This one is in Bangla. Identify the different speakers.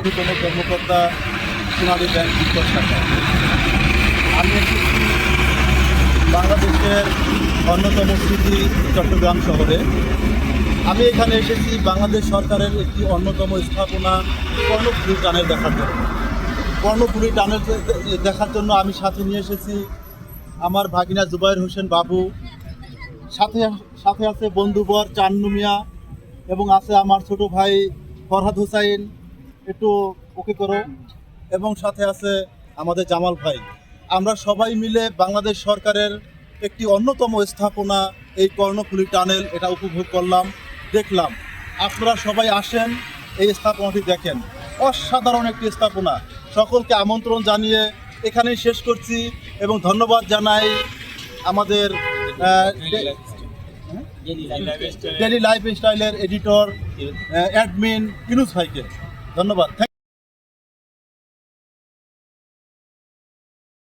Speaker 1: ঊর্ধ্বতন কর্মকর্তা, সোনালী ব্যাংক বিক্রয় শাখা। আমি এসেছি বাংলাদেশের অন্যতম সিটি চট্টগ্রাম শহরে। আমি এখানে এসেছি বাংলাদেশ সরকারের একটি অন্যতম স্থাপনা কর্ণফুলী টানেল দেখার জন্য। কর্ণফুলী টানেল দেখার জন্য আমি সাথে নিয়ে এসেছি আমার ভাগিনা জুবাইর হোসেন বাবু, সাথে সাথে আছে বন্ধুবর চান্নু মিয়া, এবং আছে আমার ছোট ভাই ফরহাদ হোসাইন, একটু ওকে করো, এবং সাথে আছে আমাদের জামাল ভাই। আমরা সবাই মিলে বাংলাদেশ সরকারের একটি অন্যতম স্থাপনা এই কর্ণফুলী টানেল এটা উপভোগ করলাম, দেখলাম। আপনারা সবাই আসেন, এই স্থাপনাটি দেখেন। অসাধারণ একটি স্থাপনা। সকলকে আমন্ত্রণ জানিয়ে এখানেই শেষ করছি এবং ধন্যবাদ জানাই আমাদের ডেইলি লাইফস্টাইলের এডিটর, অ্যাডমিন ইউনুস ভাইকে। ধন্যবাদ।